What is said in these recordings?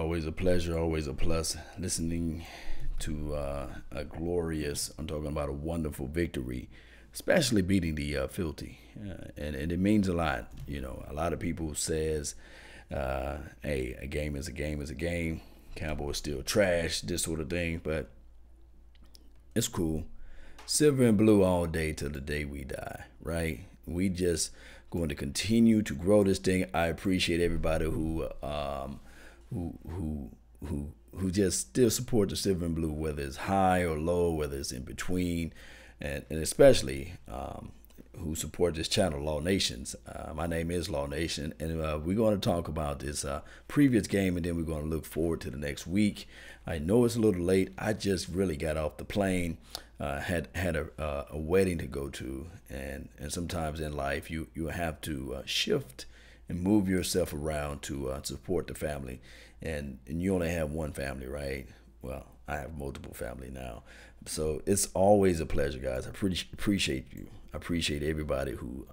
always a pleasure, always a plus listening to a glorious, I'm talking about a wonderful victory, especially beating the filthy. And it means a lot. You know, a lot of people says, hey, a game is a game is a game. Cowboys still trash, this sort of thing. But it's cool. Silver and blue all day till the day we die, right? We just going to continue to grow this thing. I appreciate everybody who just still support the silver and blue, whether it's high or low, whether it's in between, and especially who support this channel, Law Nations. My name is Law Nation, and we're going to talk about this previous game, and then we're going to look forward to the next week. I know it's a little late. I just really got off the plane. Had a wedding to go to, and sometimes in life you have to shift and move yourself around to support the family, and you only have one family, right? Well, I have multiple family now, so it's always a pleasure, guys. I appreciate you. I appreciate everybody who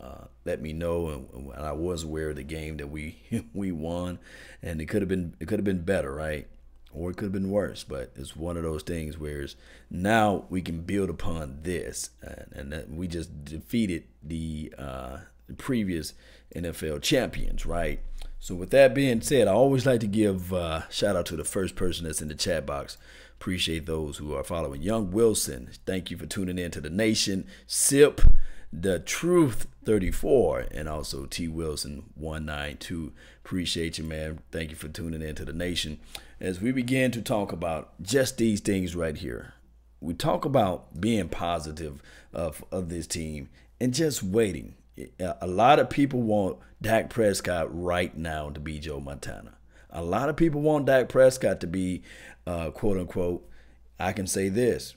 let me know, and I was aware of the game that we won, and it could have been better, right? Or it could have been worse, but it's one of those things where now we can build upon this, and that we just defeated the previous NFL champions, right? So with that being said, I always like to give shout out to the first person that's in the chat box. Appreciate those who are following. Young Wilson, thank you for tuning in to the Nation. Sip, the Truth 34, and also T Wilson 192. Appreciate you, man. Thank you for tuning in to the Nation. As we begin to talk about just these things right here, we talk about being positive of this team and just waiting. A lot of people want Dak Prescott right now to be Joe Montana. A lot of people want Dak Prescott to be, quote unquote, I can say this,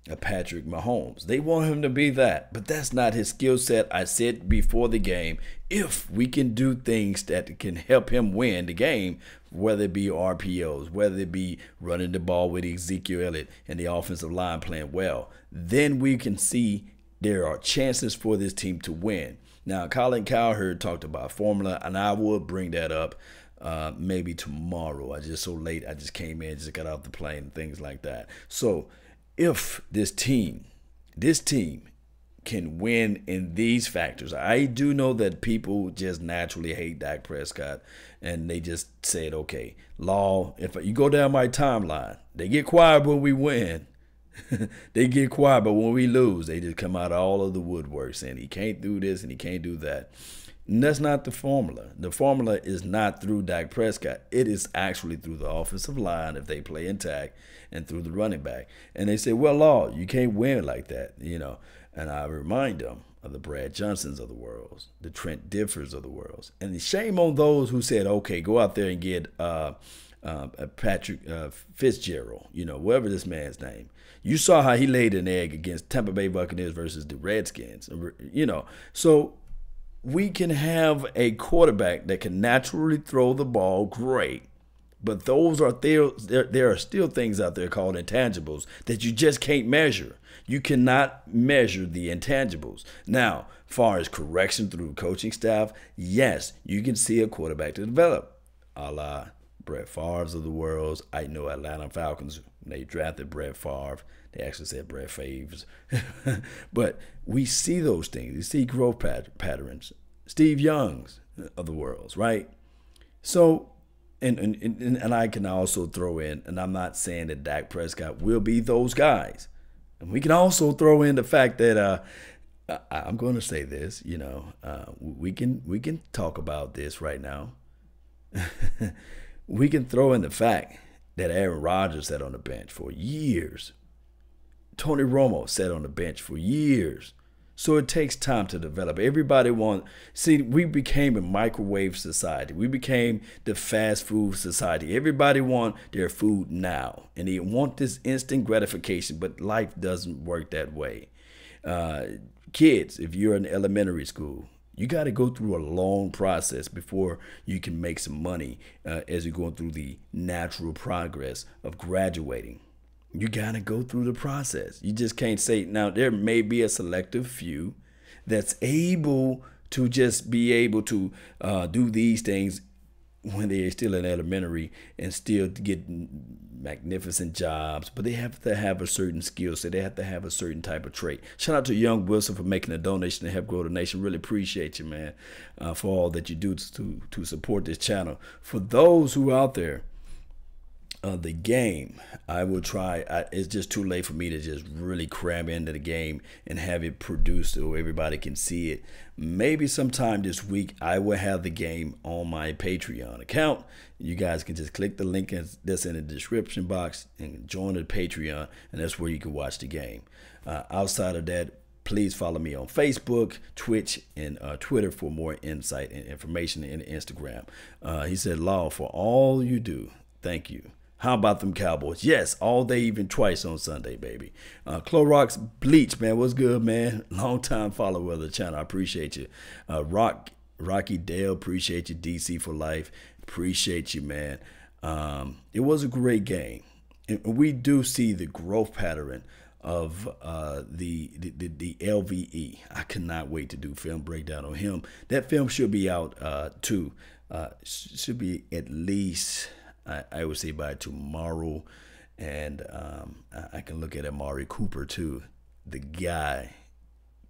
a Patrick Mahomes. They want him to be that, but that's not his skill set. I said before the game, if we can do things that can help him win the game, whether it be RPOs, whether it be running the ball with Ezekiel Elliott and the offensive line playing well, then we can see there are chances for this team to win. Now, Colin Cowherd talked about formula, and I will bring that up maybe tomorrow. I just so late. I just came in, just got off the plane, and things like that. So if this team can win in these factors, I do know that people just naturally hate Dak Prescott, and they just said, okay, Law, if you go down my timeline, they get quiet when we win. They get quiet, but when we lose, they just come out of all of the woodwork saying he can't do this and he can't do that. And that's not the formula. The formula is not through Dak Prescott. It is actually through the offensive line if they play intact, and through the running back. And they say, well, Law, you can't win like that, you know. And I remind them of the Brad Johnsons of the world, the Trent Differs of the world. And shame on those who said, okay, go out there and get Patrick Fitzgerald, you know, whatever this man's name. You saw how he laid an egg against Tampa Bay Buccaneers versus the Redskins, you know. So we can have a quarterback that can naturally throw the ball great, but those are there are still things out there called intangibles that you just can't measure. You cannot measure the intangibles. Now, far as correction through coaching staff, yes, you can see a quarterback to develop, a la Brett Favre's of the world. I know Atlanta Falcons, they drafted Brett Favre. They actually said Brett Faves. But we see those things. We see growth patterns. Steve Young's of the world, right? So, and I can also throw in, and I'm not saying that Dak Prescott will be those guys. And we can also throw in the fact that I'm going to say this, you know, we can talk about this right now. We can throw in the fact that Aaron Rodgers sat on the bench for years. Tony Romo sat on the bench for years. So it takes time to develop. Everybody we became a microwave society. We became the fast food society. Everybody want their food now. And they want this instant gratification, but life doesn't work that way. Kids, if you're in elementary school, you got to go through a long process before you can make some money as you're going through the natural progress of graduating. You got to go through the process. You just can't say, now there may be a selective few that's able to just be able to do these things when they're still in elementary and still get magnificent jobs, but they have to have a certain skill set. They have to have a certain type of trait. Shout out to Young Wilson for making a donation to help grow the nation. Really appreciate you, man, for all that you do to support this channel. For those who are out there, the game, I will try. It's just too late for me to just really cram into the game and have it produced so everybody can see it. Maybe sometime this week I will have the game on my Patreon account. You guys can just click the link that's in the description box and join the Patreon, and that's where you can watch the game. Outside of that, please follow me on Facebook, Twitch, and Twitter for more insight and information, and Instagram. He said, Law, for all you do, thank you. How about them Cowboys? Yes, all day, even twice on Sunday, baby. Clorox Bleach, man, what's good, man? Long time follower of the channel. I appreciate you. Rocky Dale, appreciate you. DC for life, appreciate you, man. It was a great game. And we do see the growth pattern of the LVE. I cannot wait to do film breakdown on him. That film should be out too. Should be at least, I would say, by tomorrow, and I can look at Amari Cooper too. The guy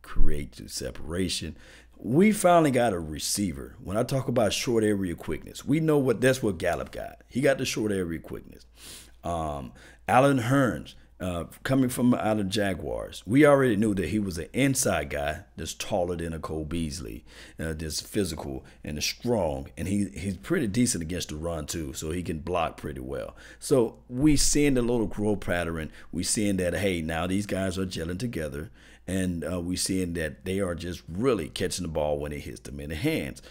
creates the separation. We finally got a receiver. When I talk about short area quickness, we know that's what Gallup got. He got the short area quickness. Alan Hearns, coming from out of Jaguars, we already knew that he was an inside guy that's taller than a Cole Beasley, that's physical and strong, and he's pretty decent against the run too, so he can block pretty well. So we seeing the little growth pattern. We seeing that, hey, now these guys are gelling together, and we seeing that they are just really catching the ball when it hits them in the hands.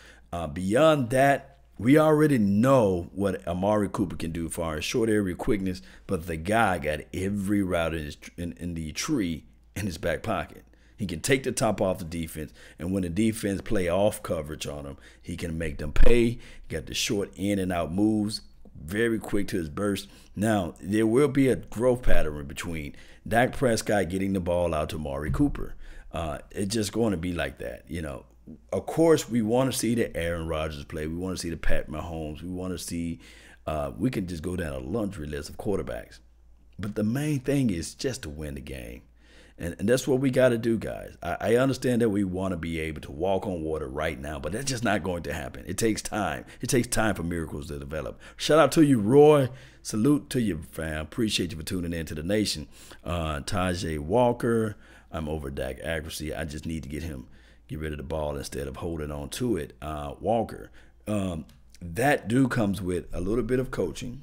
Beyond that, we already know what Amari Cooper can do as far as short area quickness, but the guy got every route in the tree in his back pocket. He can take the top off the defense, and when the defense play off coverage on him, he can make them pay. He got the short in and out moves, very quick to his burst. Now, there will be a growth pattern between Dak Prescott getting the ball out to Amari Cooper. It's just going to be like that, you know. Of course, we want to see the Aaron Rodgers play. We want to see the Pat Mahomes. We want to see, we can just go down a laundry list of quarterbacks. But the main thing is just to win the game. And that's what we got to do, guys. I understand that we want to be able to walk on water right now, but that's just not going to happen. It takes time. It takes time for miracles to develop. Shout out to you, Roy. Salute to you, fam. Appreciate you for tuning in to the nation. Tajay Walker, I'm over Dak accuracy. I just need to get rid of the ball instead of holding on to it. Walker, that do comes with a little bit of coaching,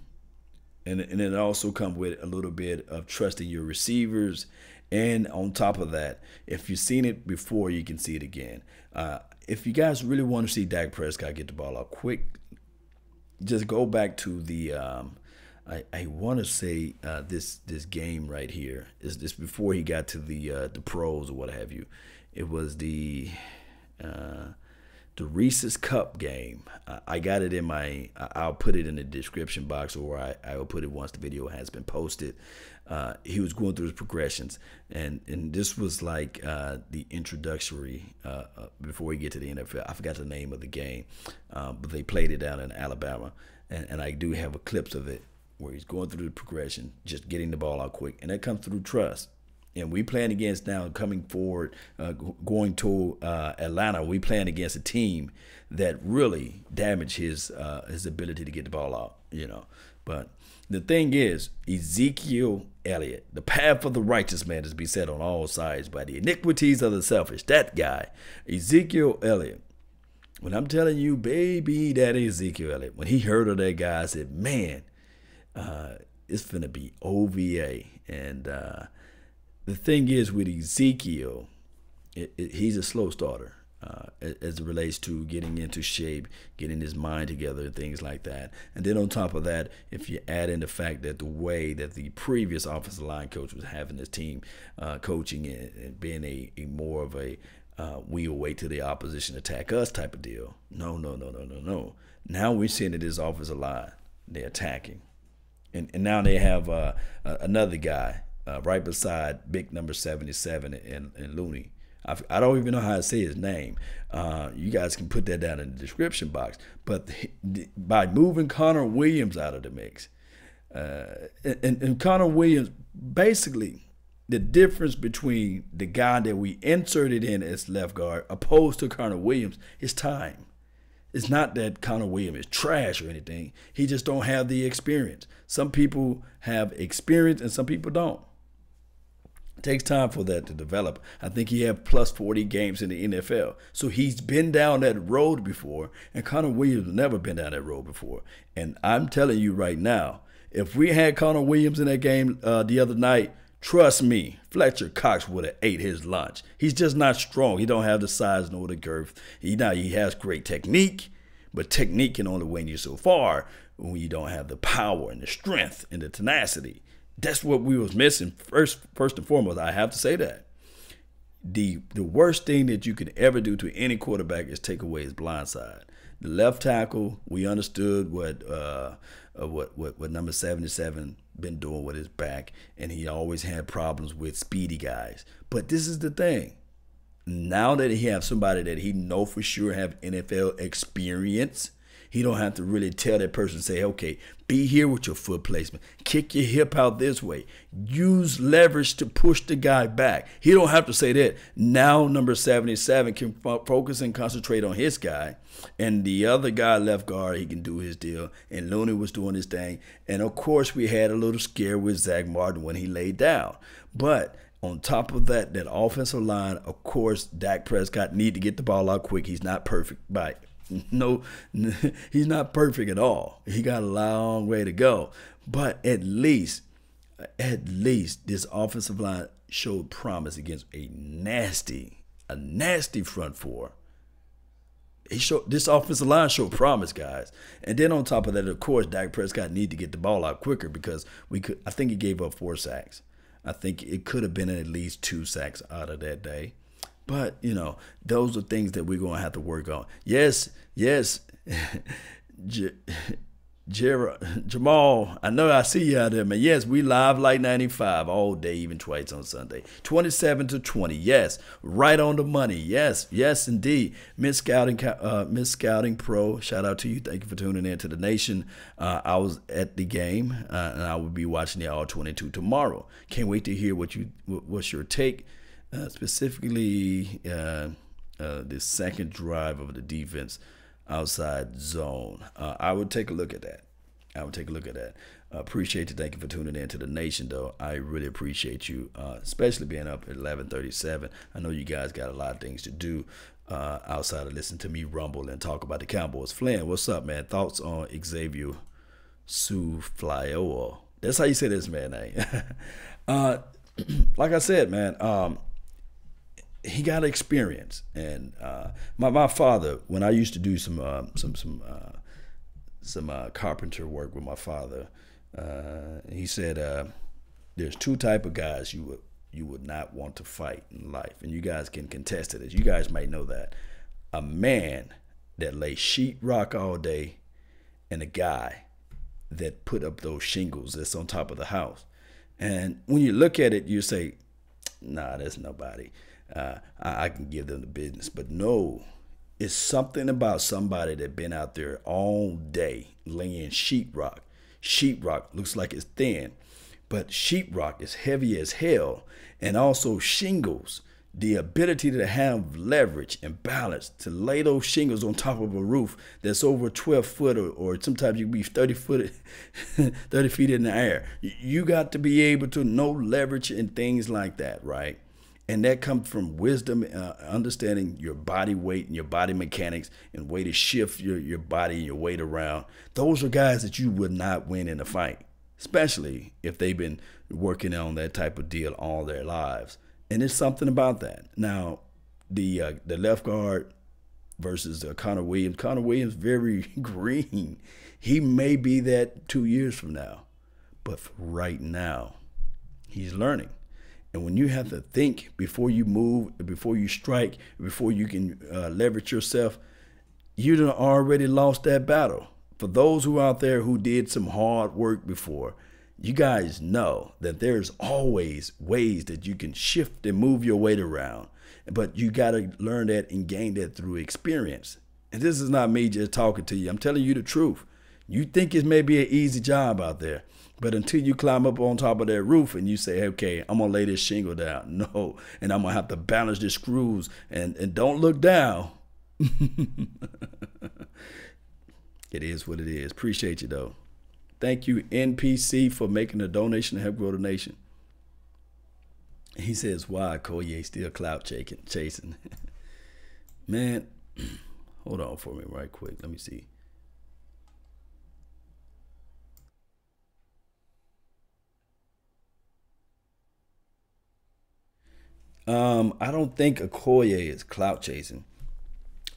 and it also comes with a little bit of trusting your receivers. And on top of that, if you've seen it before, you can see it again. If you guys really want to see Dak Prescott get the ball out quick, just go back to the I want to say this game right here is this before he got to the pros or what have you. It was the Reese's Cup game. I got it in my, I'll put it in the description box, or I will put it once the video has been posted. He was going through his progressions, and this was like the introductory before he get to the NFL. I forgot the name of the game, but they played it down in Alabama, and I do have a clips of it where he's going through the progression, just getting the ball out quick, and that comes through trust. And we playing against now coming forward, going to Atlanta. We playing against a team that really damaged his ability to get the ball out, you know. But the thing is, Ezekiel Elliott, the path of the righteous man is beset on all sides by the iniquities of the selfish. That guy, Ezekiel Elliott. When I'm telling you, baby, that Ezekiel Elliott, when he heard of that guy, I said, man, it's finna be OVA. And the thing is with Ezekiel, he's a slow starter as it relates to getting into shape, getting his mind together, and things like that. And then on top of that, if you add in the fact that the way that the previous offensive line coach was having his team coaching and being a more of a we'll wait till the opposition attack us type of deal. No. Now we're seeing it as offensive line. They're attacking. And now they have another guy right beside big number 77 and Looney. I don't even know how to say his name. You guys can put that down in the description box. But by moving Connor Williams out of the mix, and Connor Williams, basically, the difference between the guy that we inserted in as left guard opposed to Connor Williams is time. It's not that Connor Williams is trash or anything. He just don't have the experience. Some people have experience and some people don't. It takes time for that to develop. I think he had plus 40 games in the NFL. So he's been down that road before, and Connor Williams has never been down that road before. And I'm telling you right now, if we had Connor Williams in that game the other night, trust me, Fletcher Cox would have ate his lunch. He's just not strong. He don't have the size nor the girth. He has great technique, but technique can only win you so far when you don't have the power and the strength and the tenacity. That's what we was missing. First and foremost, I have to say that. The worst thing that you can ever do to any quarterback is take away his blind side. The left tackle, we understood what number 77 been doing with his back, and he always had problems with speedy guys. But this is the thing. Now that he have somebody that he know for sure have NFL experience, he don't have to really tell that person, say, okay, be here with your foot placement. Kick your hip out this way. Use leverage to push the guy back. He don't have to say that. Now number 77 can focus and concentrate on his guy. And the other guy, left guard, he can do his deal. And Looney was doing his thing. And, of course, we had a little scare with Zach Martin when he laid down. But on top of that, that offensive line, of course, Dak Prescott need to get the ball out quick. He's not perfect by no, he's not perfect at all. He got a long way to go. But at least this offensive line showed promise against a nasty front four. This offensive line showed promise, guys. And then on top of that, of course, Dak Prescott need to get the ball out quicker because I think he gave up 4 sacks. I think it could have been at least 2 sacks out of that day. But, you know, those are things that we're going to have to work on. Yes, Jamal, I know I see you out there, man. Yes, we live like 95 all day, even twice on Sunday. 27-20, yes, right on the money. Yes, indeed. Miss Scouting Pro, shout out to you. Thank you for tuning in to the nation. I was at the game, and I will be watching the All-22 tomorrow. Can't wait to hear what's your take. Specifically, the second drive of the defense outside zone. I would take a look at that. Appreciate you. Thank you for tuning in to the nation, though. I really appreciate you, especially being up at 11:37. I know you guys got a lot of things to do outside of listening to me rumble and talk about the Cowboys. Flynn, what's up, man? Thoughts on Xavier Suflioa? That's how you say this man's name. Like I said, man, he got experience, and my father, when I used to do some carpenter work with my father, he said there's 2 type of guys you would not want to fight in life, and you guys can contest to this. You guys might know that. A man that lay sheetrock all day, and a guy that put up those shingles that's on top of the house. And when you look at it, you say, nah, there's nobody. I can give them the business. But no, it's something about somebody that been out there all day laying sheetrock. Sheetrock looks like it's thin, but sheetrock is heavy as hell. And also shingles, the ability to have leverage and balance to lay those shingles on top of a roof that's over 12 foot or sometimes you can be 30 feet in the air. You got to be able to know leverage and things like that, right? And that comes from wisdom, understanding your body weight and your body mechanics and way to shift your body and your weight around. Those are guys that you would not win in a fight, especially if they've been working on that type of deal all their lives. And there's something about that. Now, the left guard versus Connor Williams. Connor Williams, very green. He may be that 2 years from now. But for right now, he's learning. And when you have to think before you move, before you strike, before you can leverage yourself, you done already lost that battle. For those who out there who did some hard work before, you guys know that there's always ways that you can shift and move your weight around. But you got to learn that and gain that through experience. And this is not me just talking to you. I'm telling you the truth. You think it may be an easy job out there, but until you climb up on top of that roof and you say, okay, I'm going to lay this shingle down. No, and I'm going to have to balance the screws and don't look down. It is what it is. Appreciate you, though. Thank you, NPC, for making a donation to help grow the nation. He says, why Collier still clout chasing? Man, hold on for me right quick. Let me see. I don't think Okoye is clout chasing.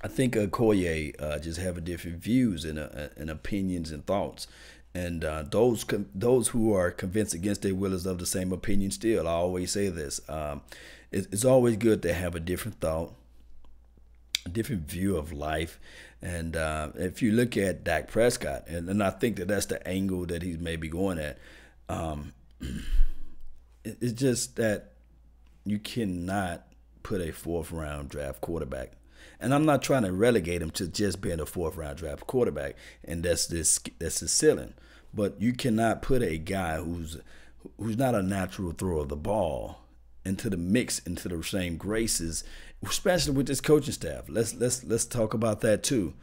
I think Okoye just have a different views and opinions and thoughts. And those who are convinced against their will is of the same opinion still. I always say this. It's always good to have a different thought, a different view of life. And if you look at Dak Prescott, and I think that that's the angle that he's maybe going at, it's just that you cannot put a fourth-round draft quarterback. And I'm not trying to relegate him to just being a fourth-round draft quarterback, and that's his ceiling. But you cannot put a guy who's not a natural thrower of the ball into the mix, into the same graces, especially with this coaching staff. Let's talk about that too.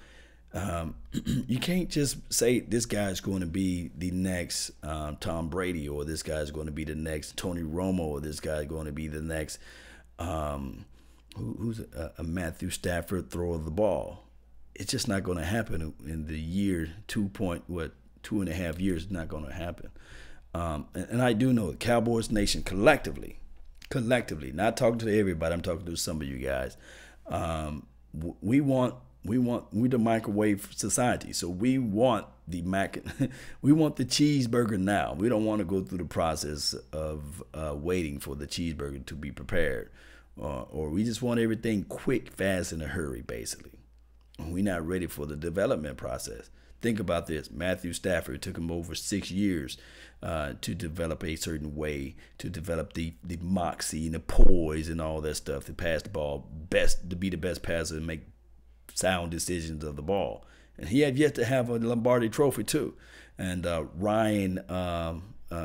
You can't just say this guy's going to be the next Tom Brady, or this guy's going to be the next Tony Romo, or this guy's going to be the next who's a Matthew Stafford throw of the ball. It's just not going to happen in the year 2.5 years. It's not going to happen. And I do know the Cowboys Nation collectively, not talking to everybody, I'm talking to some of you guys. We the microwave society, so we want the we want the cheeseburger now. We don't want to go through the process of waiting for the cheeseburger to be prepared, or we just want everything quick, fast, in a hurry. Basically, we're not ready for the development process. Think about this: Matthew Stafford took him over 6 years to develop a certain way, to develop the moxie and the poise and all that stuff, to pass the ball best, to be the best passer and make sound decisions of the ball. And he had yet to have a Lombardi trophy too. And Ryan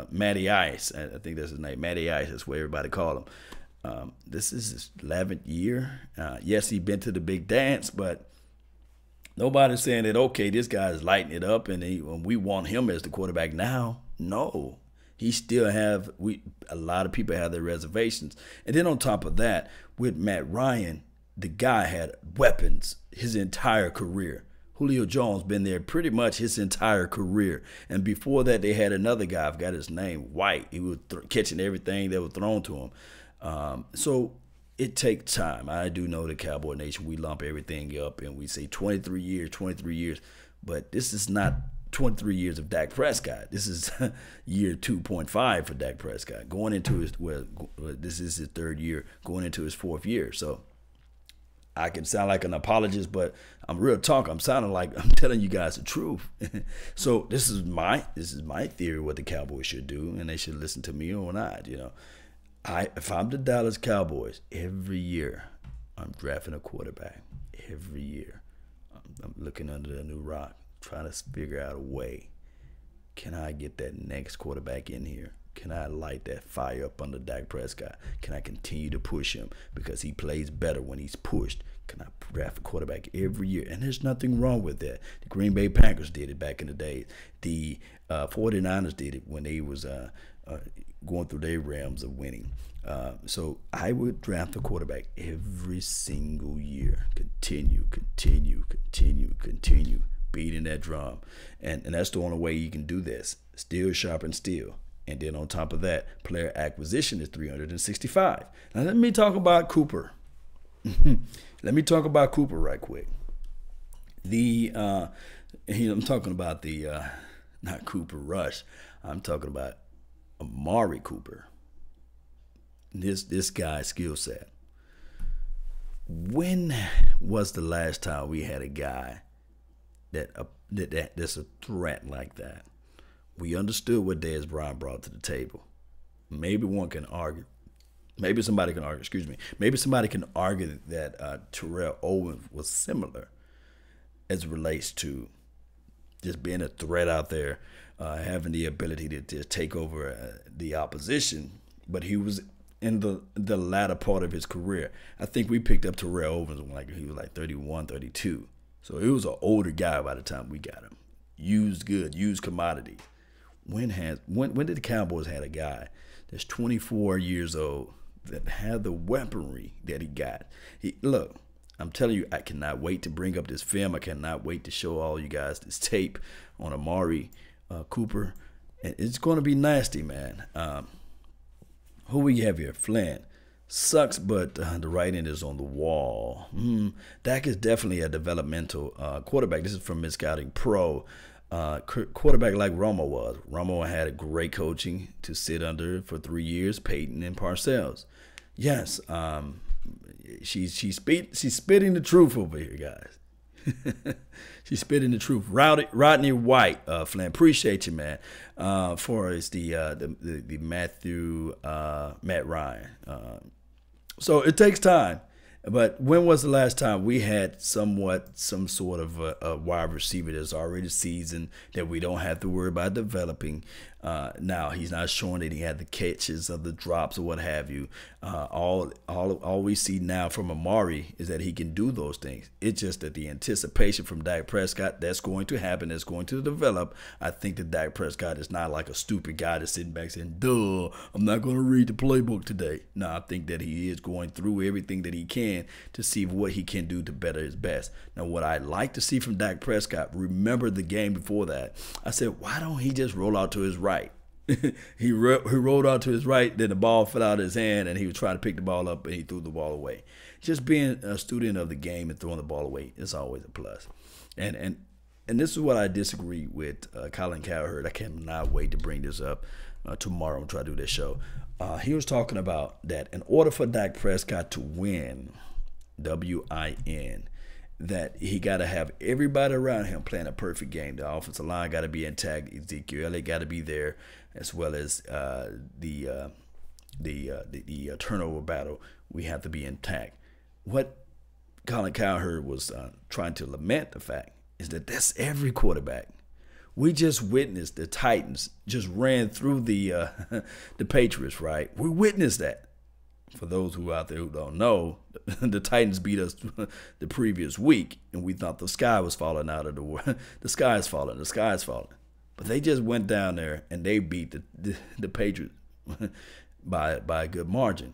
Matty Ice, I think that's his name, Matty Ice, that's what everybody call him. This is his 11th year. Yes, he's been to the big dance, but nobody's saying that, okay, this guy's lighting it up and we want him as the quarterback now. No, he still have, a lot of people have their reservations. And then on top of that, with Matt Ryan, the guy had weapons his entire career. Julio Jones been there pretty much his entire career. And before that, they had another guy, I've got his name, White. He was catching everything that was thrown to him. So it takes time. I do know the Cowboy Nation, we lump everything up and we say 23 years. But this is not 23 years of Dak Prescott. This is year 2.5 for Dak Prescott. Going into this is his third year, going into his fourth year. So I can sound like an apologist, but I'm real talk. I'm sounding like I'm telling you guys the truth. So this is my theory what the Cowboys should do, and they should listen to me or not. If I'm the Dallas Cowboys, every year I'm drafting a quarterback. Every year I'm looking under a new rock, trying to figure out a way. Can I get that next quarterback in here? Can I light that fire up under Dak Prescott? Can I continue to push him because he plays better when he's pushed? Can I draft a quarterback every year? And there's nothing wrong with that. The Green Bay Packers did it back in the day. The 49ers did it when they was going through their realms of winning. So I would draft a quarterback every single year. Continue, beating that drum. And that's the only way you can do this. Steel sharpens steel. And then on top of that, player acquisition is 365. Now let me talk about Cooper. Let me talk about Cooper right quick. I'm talking about not Cooper Rush. I'm talking about Amari Cooper. This guy's skill set. When was the last time we had a guy that's a threat like that? We understood what Dez Bryant brought to the table. Maybe one can argue Maybe somebody can argue. Excuse me. Maybe somebody can argue that Terrell Owens was similar as it relates to just being a threat out there, having the ability to just take over the opposition. But he was in the latter part of his career. I think we picked up Terrell Owens when he was like 31, 32. So he was an older guy by the time we got him. Used good, used commodity. When did the Cowboys have a guy that's 24 years old that had the weaponry that he got? Look, I'm telling you, I cannot wait to bring up this film. I cannot wait to show all you guys this tape on Amari Cooper. And it's going to be nasty, man. Who we have here? Flynn. Sucks, but the writing is on the wall. Dak is definitely a developmental quarterback. This is from Mid Scouting Pro. Quarterback like Romo was. Romo had a great coaching to sit under for 3 years, Peyton and Parcells. Yes, she's spitting the truth over here, guys. She's spitting the truth. Rodney White, Flynn, appreciate you, man. For us, the Matt Ryan. So it takes time. But when was the last time we had some sort of a wide receiver that's already seasoned that we don't have to worry about developing? Now he's not showing that he had the catches of the drops or what have you. All we see now from Amari is that he can do those things. It's just that the anticipation from Dak Prescott, that's going to happen, that's going to develop. I think that Dak Prescott is not like a stupid guy that's sitting back saying, duh, I'm not going to read the playbook today. No, I think that he is going through everything that he can to see what he can do to better his best. Now, what I'd like to see from Dak Prescott, remember the game before that, I said, why don't he just roll out to his right? he rolled out to his right, then the ball fell out of his hand, and he was trying to pick the ball up, and he threw the ball away. Just being a student of the game and throwing the ball away is always a plus. And this is what I disagree with Colin Cowherd. I cannot wait to bring this up tomorrow and try to do this show. He was talking about that in order for Dak Prescott to win, W-I-N, that he got to have everybody around him playing a perfect game. The offensive line got to be intact. Ezekiel Elliott got to be there, as well as the turnover battle. We have to be intact. What Colin Cowherd was trying to lament the fact is that that's every quarterback. We just witnessed the Titans just ran through the Patriots, right? We witnessed that. For those who out there who don't know, the Titans beat us the previous week, and we thought the sky was falling out of the world. The sky is falling. The sky is falling. But they just went down there and they beat the Patriots by a good margin.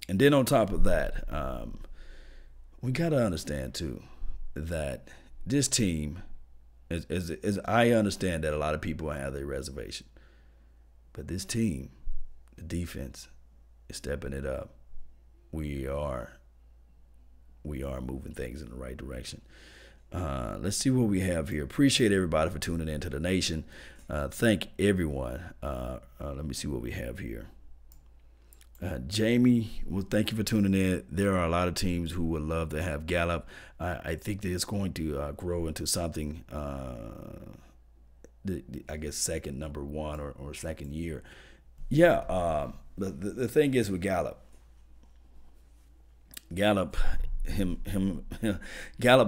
And then on top of that, we got to understand too that this team, as I understand that a lot of people have their reservation, but this team, the defense, stepping it up. We are moving things in the right direction. Let's see what we have here. Appreciate everybody for tuning in to the nation. Thank everyone. Let me see what we have here. Jamie, well, thank you for tuning in. There are a lot of teams who would love to have Gallup. I think that it's going to grow into something, I guess, second number one or second year. Yeah, the thing is with Gallup, Gallup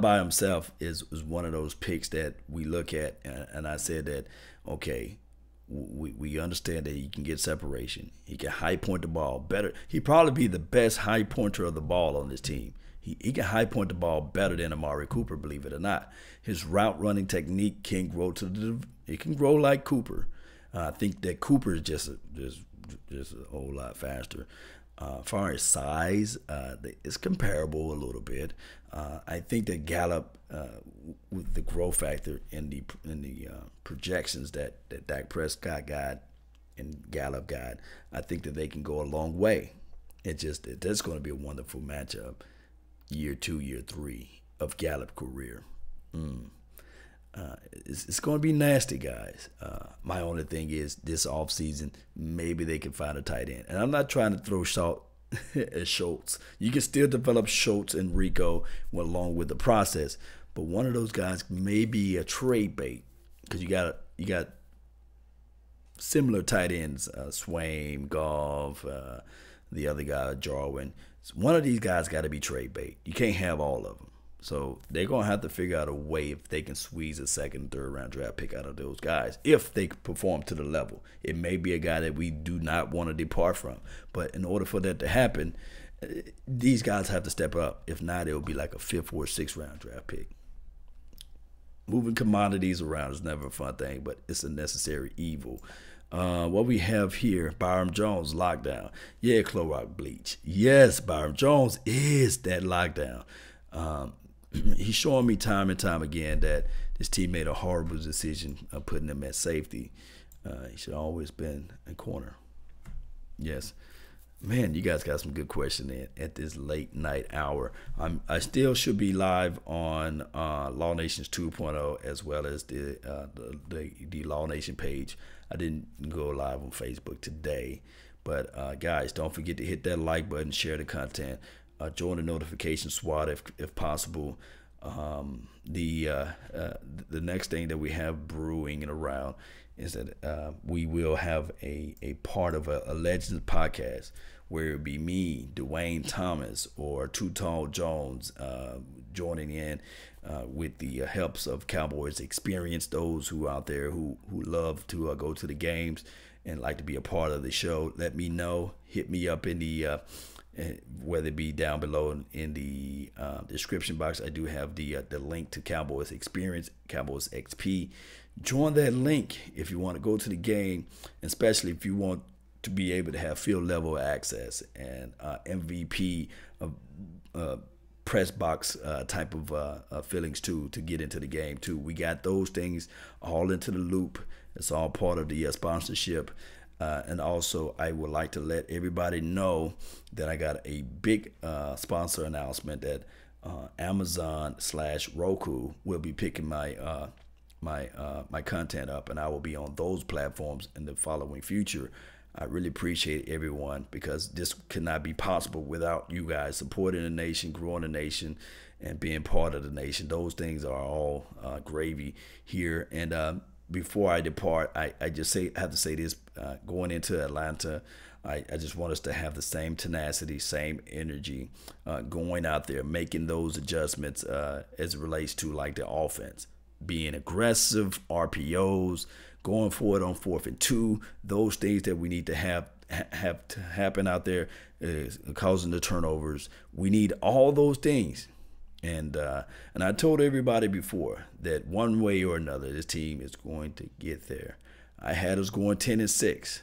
by himself is one of those picks that we look at, and I said that, okay, we understand that he can get separation. He can high point the ball better. He'd probably be the best high pointer of the ball on this team. He can high point the ball better than Amari Cooper, believe it or not. His route running technique can grow it can grow like Cooper. I think that Cooper is just a whole lot faster. As far as size, it's comparable a little bit. I think that Gallup, with the growth factor in the projections that Dak Prescott got and Gallup got, I think that they can go a long way. That's going to be a wonderful matchup, year 2, year 3 of Gallup career. It's going to be nasty, guys. My only thing is this offseason, maybe they can find a tight end. And I'm not trying to throw salt at Schultz. You can still develop Schultz and Rico along with the process. But one of those guys may be a trade bait because you got similar tight ends, Swain, Goff, the other guy, Jarwin. One of these guys got to be trade bait. You can't have all of them. So they're going to have to figure out a way if they can squeeze a second and third round draft pick out of those guys. If they perform to the level, it may be a guy that we do not want to depart from. But in order for that to happen, these guys have to step up. If not, it'll be like a 5th or 6th round draft pick. Moving commodities around is never a fun thing, but it's a necessary evil. What we have here, Byron Jones, lockdown. Yeah, Clorox bleach. Yes, Byron Jones is that lockdown. He's showing me time and time again that this team made a horrible decision of putting him at safety. He should have always been a corner. Yes. Man, you guys got some good questions in at this late night hour. I still should be live on Law Nations 2.0 as well as the Law Nation page. I didn't go live on Facebook today. But guys, don't forget to hit that like button, share the content. Join the notification squad if possible. The next thing that we have brewing and around is that we will have a part of a Legends podcast where it'll be me, Dwayne Thomas, or Too Tall Jones joining in with the helps of Cowboys experience, those who out there who love to go to the games and like to be a part of the show. Let me know. Hit me up in the whether it be down below in the description box. I do have the link to Cowboys Experience, Cowboys XP. Join that link if you want to go to the game, especially if you want to be able to have field level access and MVP press box type of feelings too, to get into the game too. We got those things all into the loop. It's all part of the sponsorship. And also, I would like to let everybody know that I got a big sponsor announcement that Amazon/Roku will be picking my my content up, and I will be on those platforms in the following future. I really appreciate everyone, because this could not be possible without you guys supporting the nation, growing the nation, and being part of the nation. Those things are all gravy here. And before I depart, I have to say this, going into Atlanta, I just want us to have the same tenacity, same energy, going out there, making those adjustments as it relates to like the offense, being aggressive, RPOs, going for it on 4th and 2, those things that we need to have to happen out there, causing the turnovers. We need all those things. And I told everybody before that one way or another, this team is going to get there. I had us going 10-6,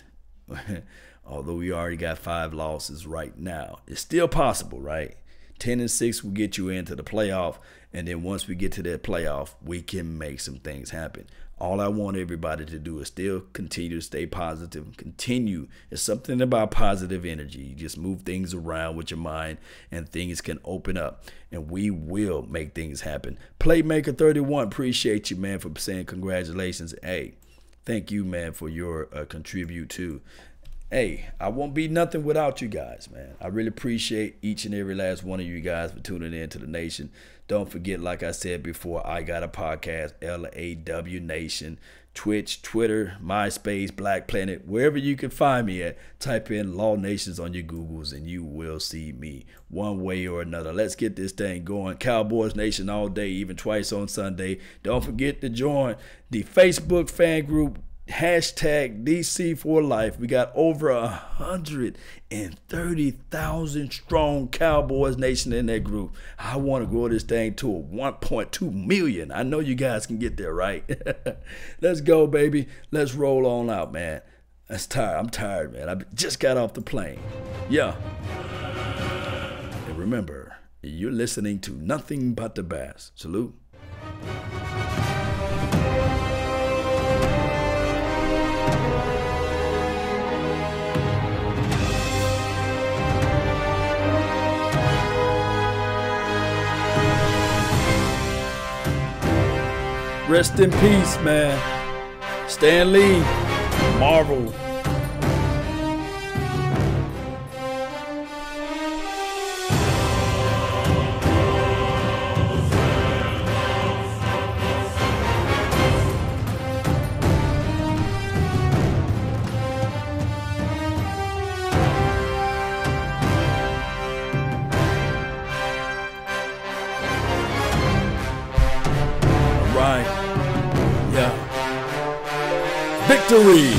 although we already got 5 losses right now. It's still possible, right? 10-6 will get you into the playoff, and then once we get to that playoff, we can make some things happen. All I want everybody to do is still continue to stay positive. Continue. It's something about positive energy. You just move things around with your mind, and things can open up, and we will make things happen. Playmaker 31, appreciate you, man, for saying congratulations. Hey, thank you, man, for your contribute too. Hey, I won't be nothing without you guys, man. I really appreciate each and every last one of you guys for tuning in to the nation. Don't forget, like I said before, I got a podcast, LAW Nation, Twitch, Twitter, MySpace, Black Planet, wherever you can find me at. Type in Law Nations on your Googles and you will see me one way or another. Let's get this thing going. Cowboys Nation all day, even twice on Sunday. Don't forget to join the Facebook fan group, hashtag DC for Life. We got over 130,000 strong Cowboys Nation in that group. I want to grow this thing to a 1.2 million. I know you guys can get there, right? Let's go, baby. Let's roll on out, man. I'm tired, man. I just got off the plane. Yeah. And remember, you're listening to nothing but the best. Salute. Rest in peace, man. Stan Lee, Marvel. Victory.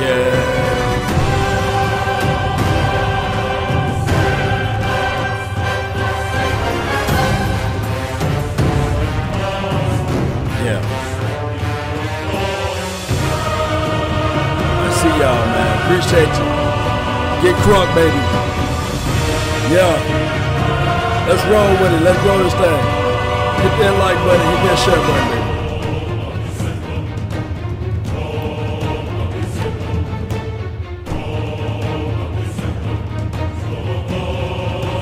Yeah. Y'all, man. Appreciate you. Get crunk, baby. Yeah. Let's roll with it. Let's roll this thing. Hit that like button. Hit that share button, baby.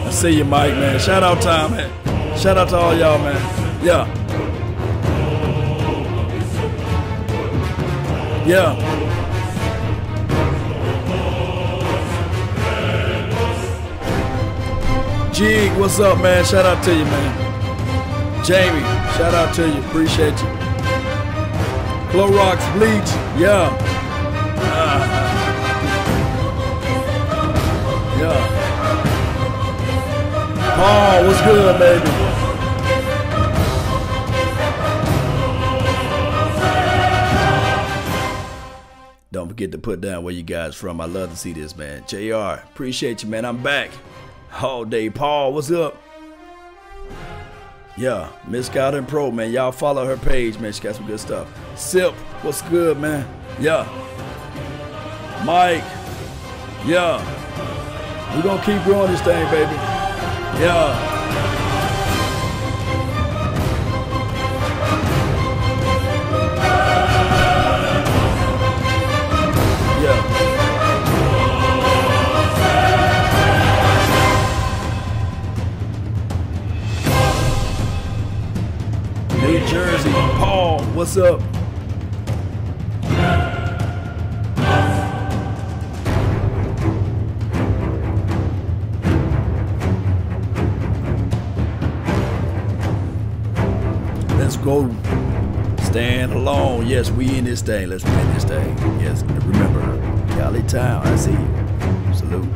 I see you, Mike, man. Shout out time, man. Shout out to all y'all, man. Yeah. Yeah. Jig, what's up, man? Shout out to you, man. Jamie, shout out to you. Appreciate you. Clorox bleach, yeah. Yeah. Paul, what's good, baby? Don't forget to put down where you guys from. I love to see this, man. JR, appreciate you, man. I'm back. All day. Paul, what's up? Yeah, Miss Garden Pro, man. Y'all follow her page, man. She got some good stuff. Sip, what's good, man? Yeah. Mike, yeah. We're gonna keep growing this thing, baby. Yeah. New Jersey, Paul, what's up? Let's go. Stand alone. Yes, we in this thing. Let's win this thing. Yes, remember, Cali Town, I see you. Salute.